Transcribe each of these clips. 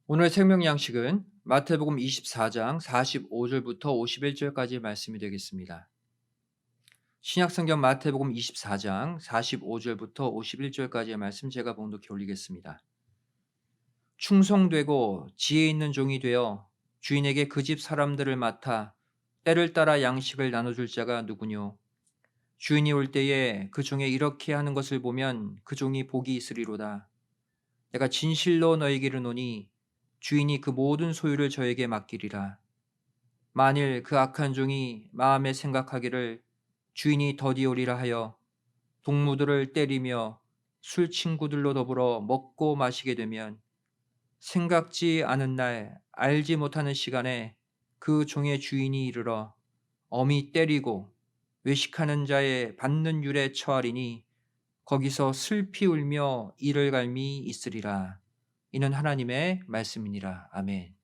오늘 생명 양식은 마태복음 24장 45절부터 51절까지의 말씀이 되겠습니다. 신약성경 마태복음 24장 45절부터 51절까지의 말씀 제가 봉독해 올리겠습니다. 충성되고 지혜 있는 종이 되어 주인에게 그 집 사람들을 맡아 때를 따라 양식을 나눠줄 자가 누구뇨? 주인이 올 때에 그 종에 이렇게 하는 것을 보면 그 종이 복이 있으리로다. 내가 진실로 너에게 이르노니 주인이 그 모든 소유를 저에게 맡기리라. 만일 그 악한 종이 마음에 생각하기를 주인이 더디오리라 하여 동무들을 때리며 술 친구들로 더불어 먹고 마시게 되면 생각지 않은 날 알지 못하는 시간에 그 종의 주인이 이르러 엄히 때리고 외식하는 자의 받는 율에 처하리니 거기서 슬피 울며 이를 갈미 있으리라. 이는 하나님의 말씀이니라. 아멘.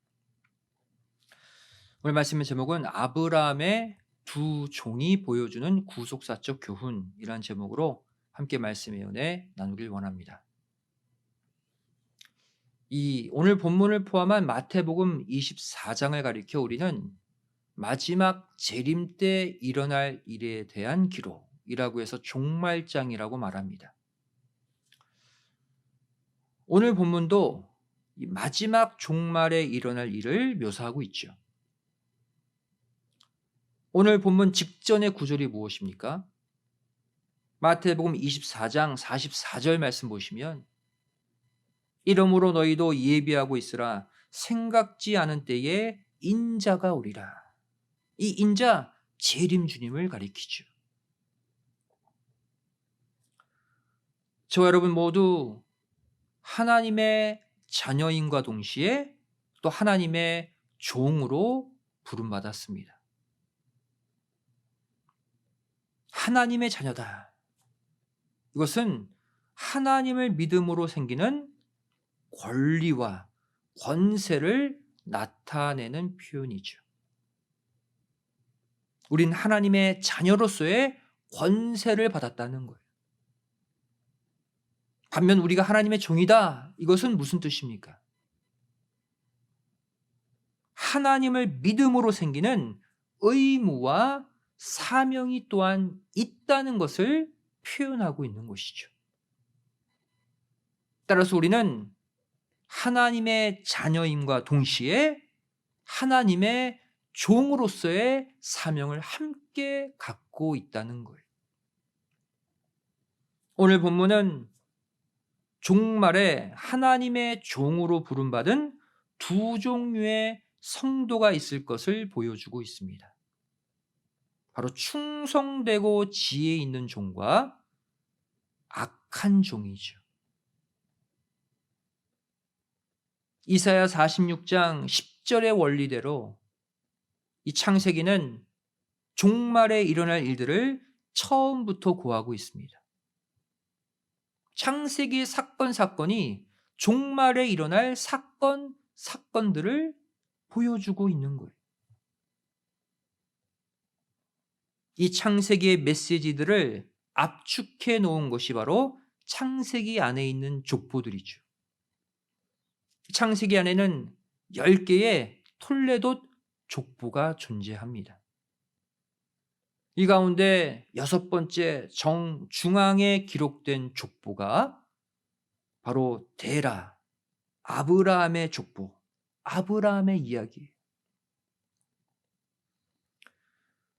오늘 말씀의 제목은 아브라함의 두 종이 보여주는 구속사적 교훈이라는 제목으로 함께 말씀의 은혜 나누길 원합니다. 이 오늘 본문을 포함한 마태복음 24장을 가리켜 우리는 마지막 재림 때 일어날 일에 대한 기록이라고 해서 종말장이라고 말합니다. 오늘 본문도 이 마지막 종말에 일어날 일을 묘사하고 있죠. 오늘 본문 직전의 구절이 무엇입니까? 마태복음 24장 44절 말씀 보시면 이러므로 너희도 예비하고 있으라 생각지 않은 때에 인자가 오리라. 이 인자 재림 주님을 가리키죠. 저와 여러분 모두 하나님의 자녀인과 동시에 또 하나님의 종으로 부름받았습니다. 하나님의 자녀다. 이것은 하나님을 믿음으로 생기는 권리와 권세를 나타내는 표현이죠. 우린 하나님의 자녀로서의 권세를 받았다는 거예요. 반면 우리가 하나님의 종이다. 이것은 무슨 뜻입니까? 하나님을 믿음으로 생기는 의무와 사명이 또한 있다는 것을 표현하고 있는 것이죠. 따라서 우리는 하나님의 자녀임과 동시에 하나님의 종으로서의 사명을 함께 갖고 있다는 거예요. 오늘 본문은 종말에 하나님의 종으로 부름받은 두 종류의 성도가 있을 것을 보여주고 있습니다. 바로 충성되고 지혜 있는 종과 악한 종이죠. 이사야 46장 10절의 원리대로 이 창세기는 종말에 일어날 일들을 처음부터 고하고 있습니다. 창세기 사건이 종말에 일어날 사건들을 보여주고 있는 거예요. 이 창세기의 메시지들을 압축해 놓은 것이 바로 창세기 안에 있는 족보들이죠. 창세기 안에는 10개의 톨레돗 족보가 존재합니다. 이 가운데 6번째 중앙에 기록된 족보가 바로 데라, 아브라함의 족보, 아브라함의 이야기예요.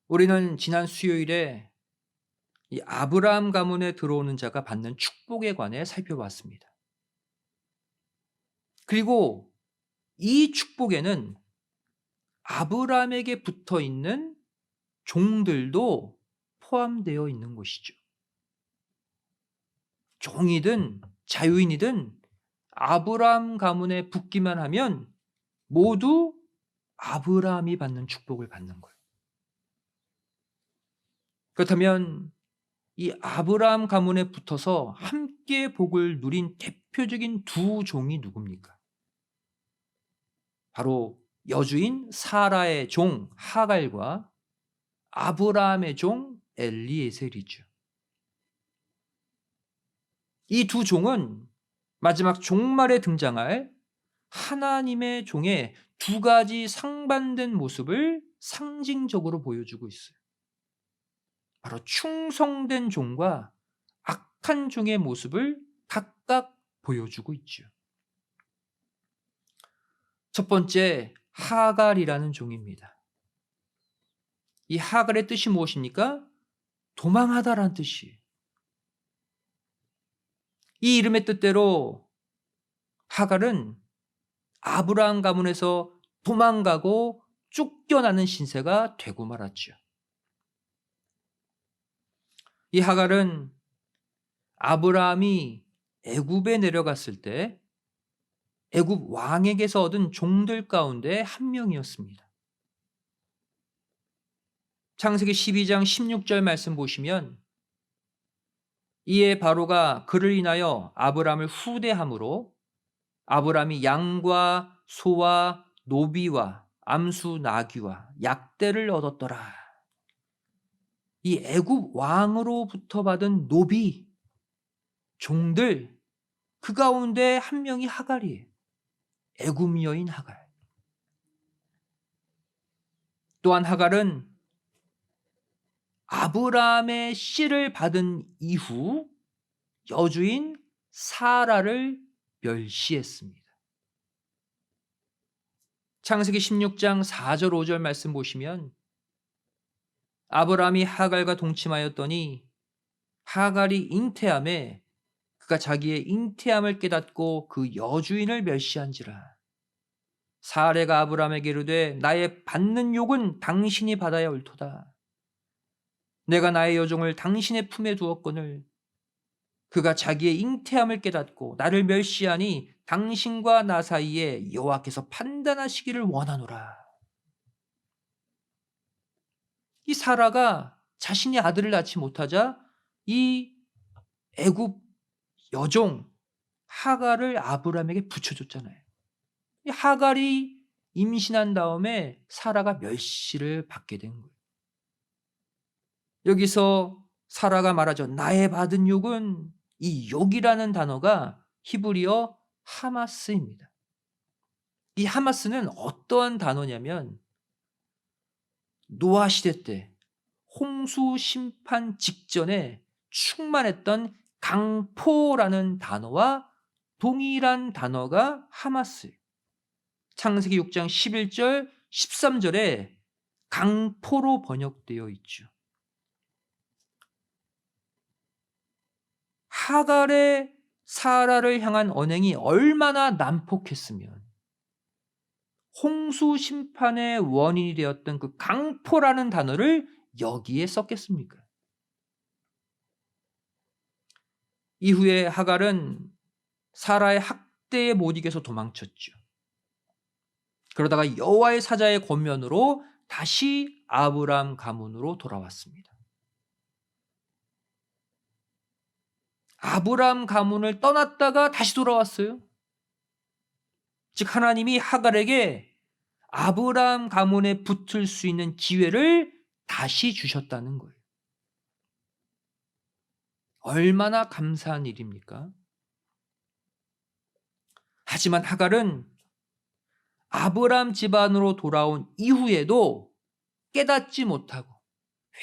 우리는 지난 수요일에 이 아브라함 가문에 들어오는 자가 받는 축복에 관해 살펴봤습니다. 그리고 이 축복에는 아브라함에게 붙어 있는 종들도 포함되어 있는 것이죠. 종이든 자유인이든 아브라함 가문에 붙기만 하면 모두 아브라함이 받는 축복을 받는 거예요. 그렇다면 이 아브라함 가문에 붙어서 함께 복을 누린 대표적인 두 종이 누굽니까? 바로 여주인 사라의 종 하갈과 아브라함의 종 엘리에셀이죠. 이 두 종은 마지막 종말에 등장할 하나님의 종의 두 가지 상반된 모습을 상징적으로 보여주고 있어요. 바로 충성된 종과 악한 종의 모습을 각각 보여주고 있죠. 첫 번째, 하갈이라는 종입니다. 이 하갈의 뜻이 무엇입니까? 도망하다라는 뜻이에요. 이 이름의 뜻대로 하갈은 아브라함 가문에서 도망가고 쫓겨나는 신세가 되고 말았죠. 이 하갈은 아브라함이 애굽에 내려갔을 때 애굽 왕에게서 얻은 종들 가운데 한 명이었습니다. 창세기 12장 16절 말씀 보시면 이에 바로가 그를 인하여 아브라함을 후대함으로 아브라함이 양과 소와 노비와 암수 나귀와 약대를 얻었더라. 이 애굽 왕으로부터 받은 노비, 종들, 그 가운데 한 명이 하갈이에요. 애굽 여인 하갈. 또한 하갈은 아브라함의 씨를 받은 이후 여주인 사라를 멸시했습니다. 창세기 16장 4절 5절 말씀 보시면 아브라함이 하갈과 동침하였더니 하갈이 잉태함에 그가 자기의 잉태함을 깨닫고 그 여주인을 멸시한지라. 사레가 아브라함에게 이르되 나의 받는 욕은 당신이 받아야 옳도다. 내가 나의 여종을 당신의 품에 두었거늘 그가 자기의 잉태함을 깨닫고 나를 멸시하니 당신과 나 사이에 여호와께서 판단하시기를 원하노라. 이 사라가 자신이 아들을 낳지 못하자 이 애굽 여종 하갈을 아브라함에게 붙여줬잖아요. 이 하갈이 임신한 다음에 사라가 멸시를 받게 된 거예요. 여기서 사라가 말하죠. 나의 받은 욕은, 이 욕이라는 단어가 히브리어 하마스입니다. 이 하마스는 어떠한 단어냐면 노아 시대 때 홍수 심판 직전에 충만했던 강포라는 단어와 동일한 단어가 하마스예요. 창세기 6장 11절 13절에 강포로 번역되어 있죠. 하갈의 사라를 향한 언행이 얼마나 난폭했으면 홍수 심판의 원인이 되었던 그 강포라는 단어를 여기에 썼겠습니까? 이후에 하갈은 사라의 학대에 못 이겨서 도망쳤죠. 그러다가 여호와의 사자의 권면으로 다시 아브라함 가문으로 돌아왔습니다. 아브라함 가문을 떠났다가 다시 돌아왔어요. 즉 하나님이 하갈에게 아브라함 가문에 붙을 수 있는 기회를 다시 주셨다는 거예요. 얼마나 감사한 일입니까? 하지만 하갈은 아브라함 집안으로 돌아온 이후에도 깨닫지 못하고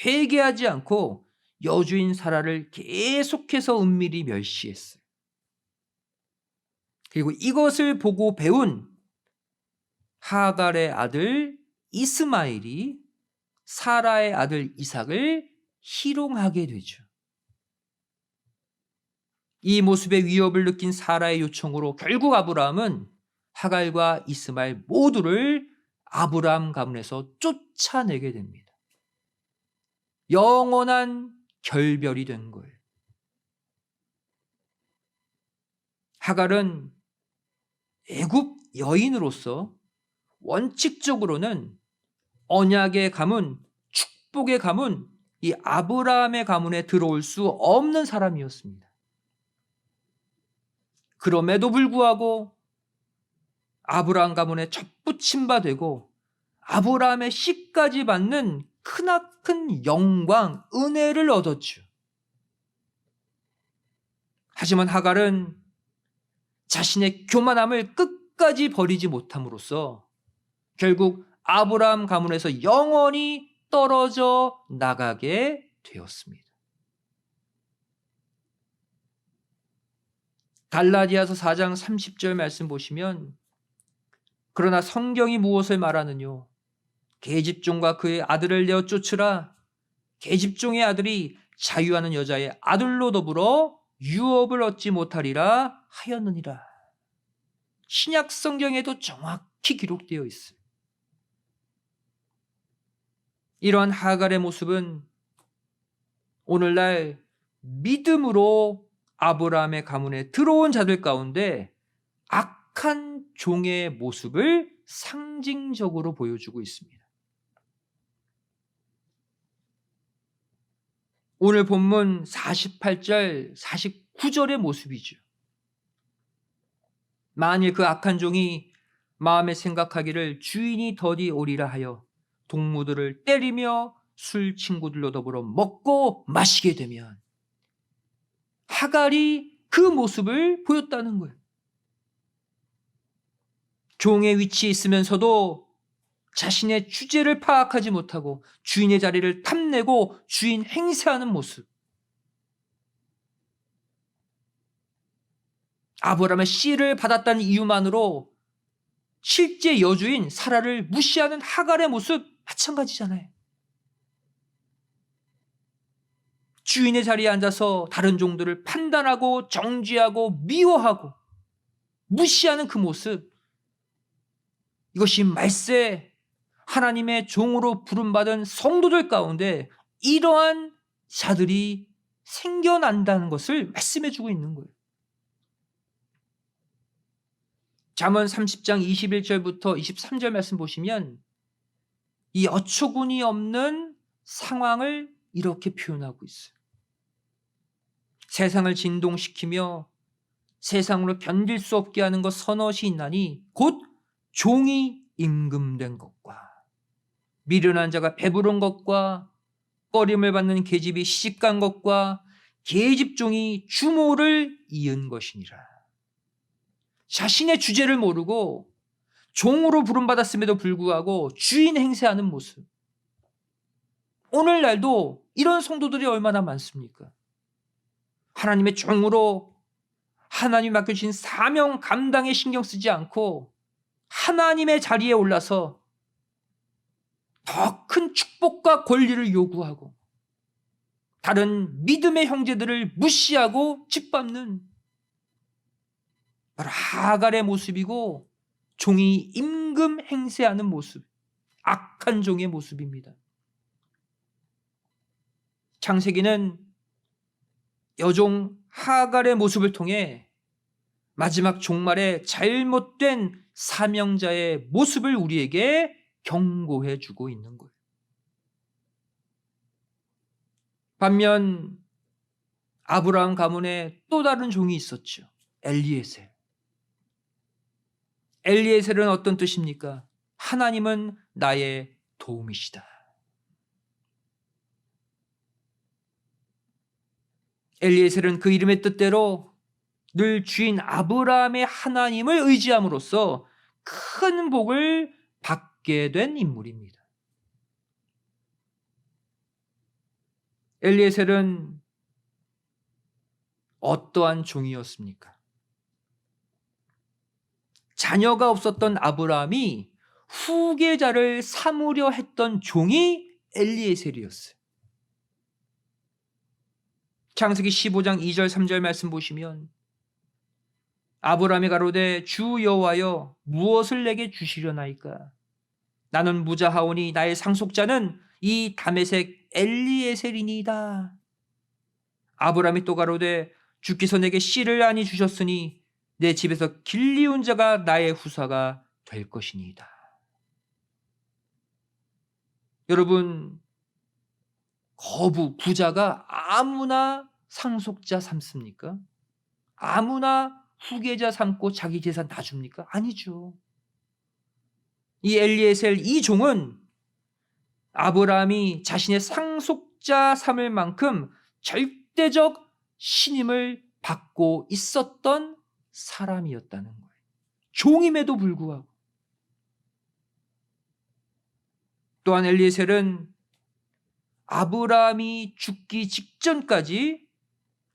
회개하지 않고 여주인 사라를 계속해서 은밀히 멸시했어요. 그리고 이것을 보고 배운 하갈의 아들 이스마엘이 사라의 아들 이삭을 희롱하게 되죠. 이 모습의 위협을 느낀 사라의 요청으로 결국 아브라함은 하갈과 이스마엘 모두를 아브라함 가문에서 쫓아내게 됩니다. 영원한 결별이 된 거예요. 하갈은 애굽 여인으로서 원칙적으로는 언약의 가문, 축복의 가문, 이 아브라함의 가문에 들어올 수 없는 사람이었습니다. 그럼에도 불구하고 아브라함 가문에 첫붙임 바 되고 아브라함의 씨까지 받는 크나큰 영광, 은혜를 얻었죠. 하지만 하갈은 자신의 교만함을 끝까지 끝까지 버리지 못함으로써 결국 아브라함 가문에서 영원히 떨어져 나가게 되었습니다. 갈라디아서 4장 30절 말씀 보시면 그러나 성경이 무엇을 말하느뇨? 계집종과 그의 아들을 내어 쫓으라. 계집종의 아들이 자유하는 여자의 아들로 더불어 유업을 얻지 못하리라 하였느니라. 신약 성경에도 정확히 기록되어 있어요. 이러한 하갈의 모습은 오늘날 믿음으로 아브라함의 가문에 들어온 자들 가운데 악한 종의 모습을 상징적으로 보여주고 있습니다. 오늘 본문 48절, 49절의 모습이죠. 만일 그 악한 종이 마음에 생각하기를 주인이 더디 오리라 하여 동무들을 때리며 술 친구들로 더불어 먹고 마시게 되면 하갈이 그 모습을 보였다는 거예요. 종의 위치에 있으면서도 자신의 주제를 파악하지 못하고 주인의 자리를 탐내고 주인 행세하는 모습. 아브라함의 씨를 받았다는 이유만으로 실제 여주인 사라를 무시하는 하갈의 모습 마찬가지잖아요. 주인의 자리에 앉아서 다른 종들을 판단하고 정죄하고 미워하고 무시하는 그 모습. 이것이 말세 하나님의 종으로 부름받은 성도들 가운데 이러한 자들이 생겨난다는 것을 말씀해주고 있는 거예요. 잠언 30장 21절부터 23절 말씀 보시면 이 어처구니 없는 상황을 이렇게 표현하고 있어요. 세상을 진동시키며 세상으로 견딜 수 없게 하는 것 서너시 있나니 곧 종이 임금된 것과 미련한 자가 배부른 것과 꺼림을 받는 계집이 시집간 것과 계집종이 주모를 이은 것이니라. 자신의 주제를 모르고 종으로 부름받았음에도 불구하고 주인 행세하는 모습. 오늘날도 이런 성도들이 얼마나 많습니까? 하나님의 종으로 하나님 맡겨주신 사명 감당에 신경 쓰지 않고 하나님의 자리에 올라서 더 큰 축복과 권리를 요구하고 다른 믿음의 형제들을 무시하고 짓밟는 바로 하갈의 모습이고 종이 임금 행세하는 모습, 악한 종의 모습입니다. 창세기는 여종 하갈의 모습을 통해 마지막 종말의 잘못된 사명자의 모습을 우리에게 경고해 주고 있는 거예요. 반면 아브라함 가문에 또 다른 종이 있었죠. 엘리에셀. 엘리에셀은 어떤 뜻입니까? 하나님은 나의 도움이시다. 엘리에셀은 그 이름의 뜻대로 늘 주인 아브라함의 하나님을 의지함으로써 큰 복을 받게 된 인물입니다. 엘리에셀은 어떠한 종이었습니까? 자녀가 없었던 아브라함이 후계자를 삼으려 했던 종이 엘리에셀이었어요. 창세기 15장 2절 3절 말씀 보시면 아브라함이 가로되 주 여호와여 무엇을 내게 주시려나이까? 나는 무자하오니 나의 상속자는 이 다메섹 엘리에셀이니이다. 아브라함이 또 가로되 주께서 내게 씨를 아니 주셨으니 내 집에서 길리운 자가 나의 후사가 될 것이니이다. 여러분, 부자가 아무나 상속자 삼습니까? 아무나 후계자 삼고 자기 재산 다 줍니까? 아니죠. 이 엘리에셀 이 종은 아브라함이 자신의 상속자 삼을 만큼 절대적 신임을 받고 있었던 사람이었다는 거예요. 종임에도 불구하고. 또한 엘리에셀은 아브라함이 죽기 직전까지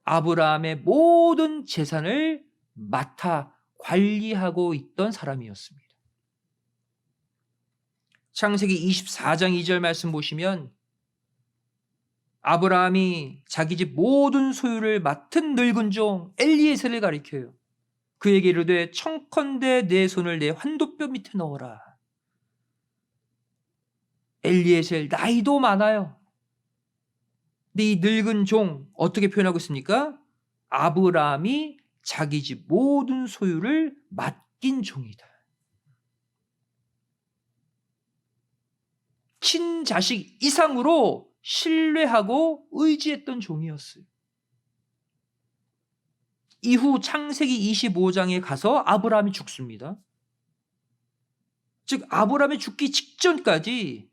아브라함의 모든 재산을 맡아 관리하고 있던 사람이었습니다. 창세기 24장 2절 말씀 보시면 아브라함이 자기 집 모든 소유를 맡은 늙은 종 엘리에셀을 가리켜요. 그에게 이르되 청컨대 내 손을 내 환도뼈 밑에 넣어라. 엘리에셀 나이도 많아요. 근데 이 늙은 종 어떻게 표현하고 있습니까? 아브라함이 자기 집 모든 소유를 맡긴 종이다. 친자식 이상으로 신뢰하고 의지했던 종이었어요. 이후 창세기 25장에 가서 아브라함이 죽습니다. 즉 아브라함이 죽기 직전까지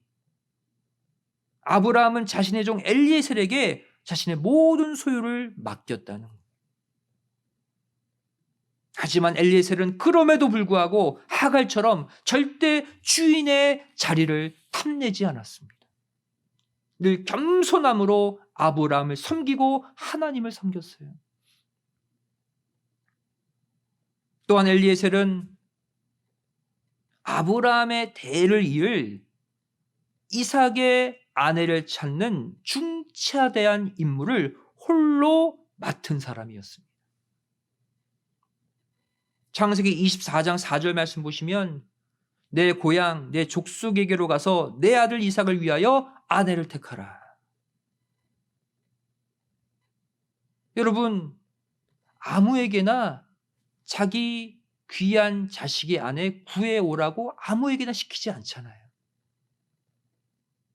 아브라함은 자신의 종 엘리에셀에게 자신의 모든 소유를 맡겼다는 거예요. 하지만 엘리에셀은 그럼에도 불구하고 하갈처럼 절대 주인의 자리를 탐내지 않았습니다. 늘 겸손함으로 아브라함을 섬기고 하나님을 섬겼어요. 또한 엘리에셀은 아브라함의 대를 이을 이삭의 아내를 찾는 중차대한 임무를 홀로 맡은 사람이었습니다. 창세기 24장 4절 말씀 보시면 내 고향 내 족속에게로 가서 내 아들 이삭을 위하여 아내를 택하라. 여러분, 아무에게나 자기 귀한 자식의 아내 구해오라고 아무에게나 시키지 않잖아요.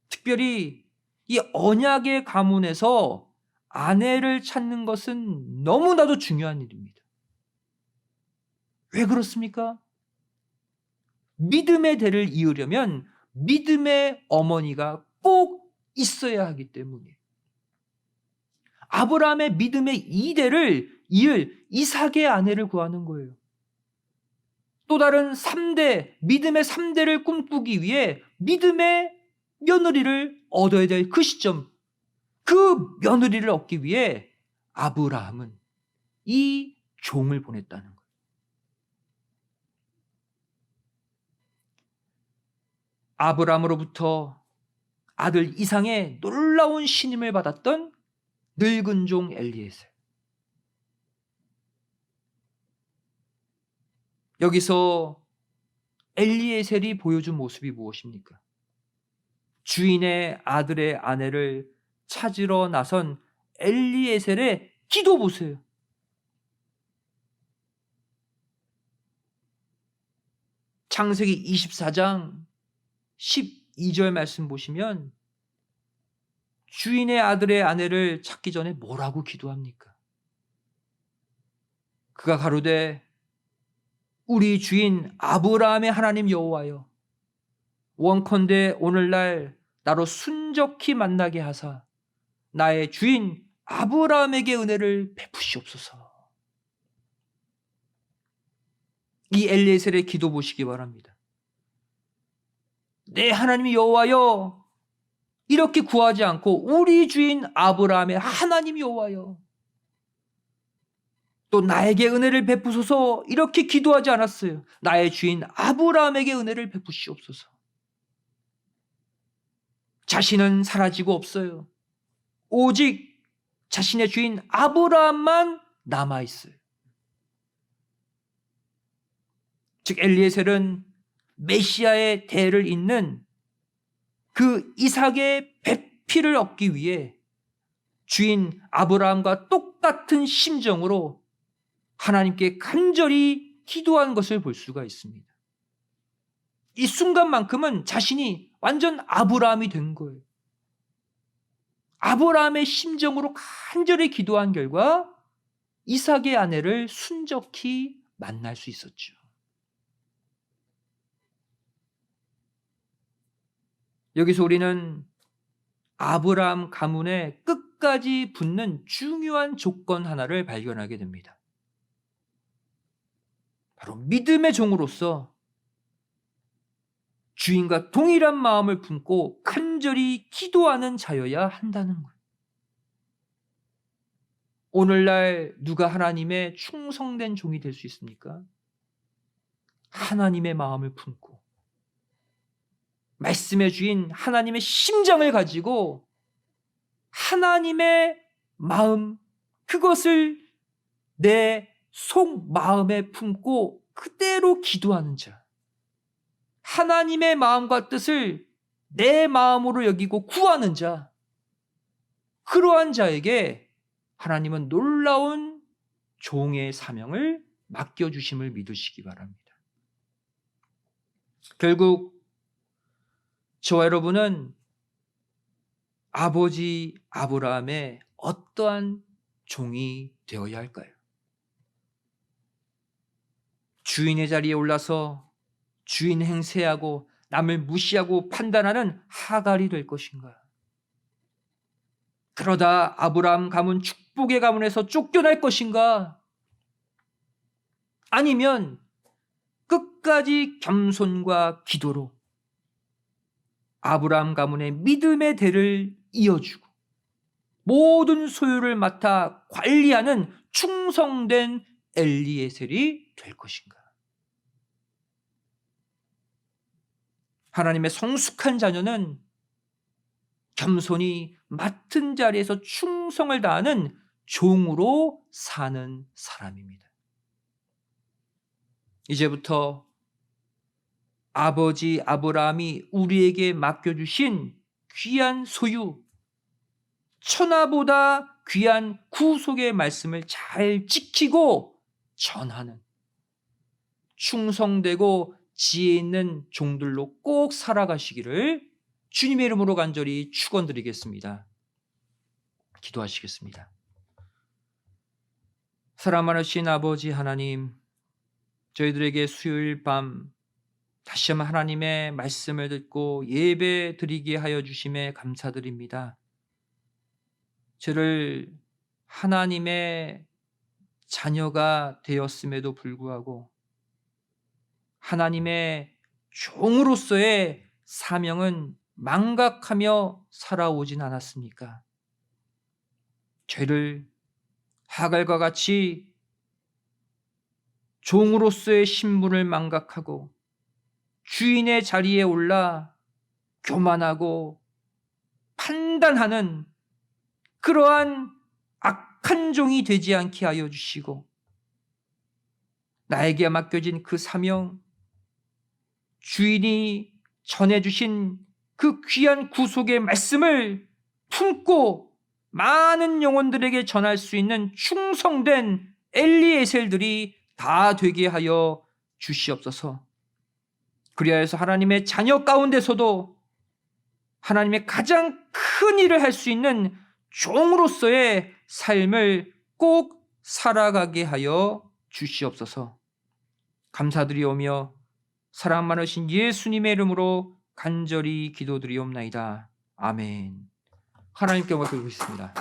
특별히 이 언약의 가문에서 아내를 찾는 것은 너무나도 중요한 일입니다. 왜 그렇습니까? 믿음의 대를 이으려면 믿음의 어머니가 꼭 있어야 하기 때문에 아브라함의 믿음의 2대를 이을 이삭의 아내를 구하는 거예요. 또 다른 3대, 믿음의 3대를 꿈꾸기 위해 믿음의 며느리를 얻어야 될 그 시점, 그 며느리를 얻기 위해 아브라함은 이 종을 보냈다는 거예요. 아브라함으로부터 아들 이상의 놀라운 신임을 받았던 늙은 종 엘리에셀. 여기서 엘리에셀이 보여준 모습이 무엇입니까? 주인의 아들의 아내를 찾으러 나선 엘리에셀의 기도 보세요. 창세기 24장 12절 말씀 보시면 주인의 아들의 아내를 찾기 전에 뭐라고 기도합니까? 그가 가로되 우리 주인 아브라함의 하나님 여호와여 원컨대 오늘날 나로 순적히 만나게 하사 나의 주인 아브라함에게 은혜를 베푸시옵소서. 이 엘리에셀의 기도 보시기 바랍니다. 내 하나님 여호와여 이렇게 구하지 않고 우리 주인 아브라함의 하나님 여호와여 또 나에게 은혜를 베푸소서 이렇게 기도하지 않았어요. 나의 주인 아브라함에게 은혜를 베푸시옵소서. 자신은 사라지고 없어요. 오직 자신의 주인 아브라함만 남아있어요. 즉 엘리에셀은 메시아의 대를 잇는 그 이삭의 배필을 얻기 위해 주인 아브라함과 똑같은 심정으로 하나님께 간절히 기도한 것을 볼 수가 있습니다. 이 순간만큼은 자신이 완전 아브라함이 된 거예요. 아브라함의 심정으로 간절히 기도한 결과 이삭의 아내를 순적히 만날 수 있었죠. 여기서 우리는 아브라함 가문에 끝까지 붙는 중요한 조건 하나를 발견하게 됩니다. 바로 믿음의 종으로서 주인과 동일한 마음을 품고 간절히 기도하는 자여야 한다는 거예요. 오늘날 누가 하나님의 충성된 종이 될 수 있습니까? 하나님의 마음을 품고 말씀의 주인 하나님의 심장을 가지고 하나님의 마음, 그것을 내 속마음에 품고 그대로 기도하는 자, 하나님의 마음과 뜻을 내 마음으로 여기고 구하는 자, 그러한 자에게 하나님은 놀라운 종의 사명을 맡겨주심을 믿으시기 바랍니다. 결국 저와 여러분은 아버지 아브라함의 어떠한 종이 되어야 할까요? 주인의 자리에 올라서 주인 행세하고 남을 무시하고 판단하는 하갈이 될 것인가? 그러다 아브라함 가문 축복의 가문에서 쫓겨날 것인가? 아니면 끝까지 겸손과 기도로 아브라함 가문의 믿음의 대를 이어주고 모든 소유를 맡아 관리하는 충성된 엘리에셀이 될 것인가? 하나님의 성숙한 자녀는 겸손히 맡은 자리에서 충성을 다하는 종으로 사는 사람입니다. 이제부터 아버지 아브라함이 우리에게 맡겨주신 귀한 소유, 천하보다 귀한 구속의 말씀을 잘 지키고 전하는 충성되고 지혜 있는 종들로 꼭 살아가시기를 주님의 이름으로 간절히 축원드리겠습니다. 기도하시겠습니다. 사랑 많으신 아버지 하나님, 저희들에게 수요일 밤 다시 한번 하나님의 말씀을 듣고 예배 드리게 하여 주심에 감사드립니다. 저를 하나님의 자녀가 되었음에도 불구하고 하나님의 종으로서의 사명은 망각하며 살아오진 않았습니까? 죄를 하갈과 같이 종으로서의 신분을 망각하고 주인의 자리에 올라 교만하고 판단하는 그러한 악한 종이 되지 않게 하여 주시고 나에게 맡겨진 그 사명, 주인이 전해주신 그 귀한 구속의 말씀을 품고 많은 영혼들에게 전할 수 있는 충성된 엘리에셀들이 다 되게 하여 주시옵소서. 그리하여서 하나님의 자녀 가운데서도 하나님의 가장 큰 일을 할 수 있는 종으로서의 삶을 꼭 살아가게 하여 주시옵소서. 감사드리오며 사랑 많으신 예수님의 이름으로 간절히 기도드리옵나이다. 아멘. 하나님께 맡기고 있습니다.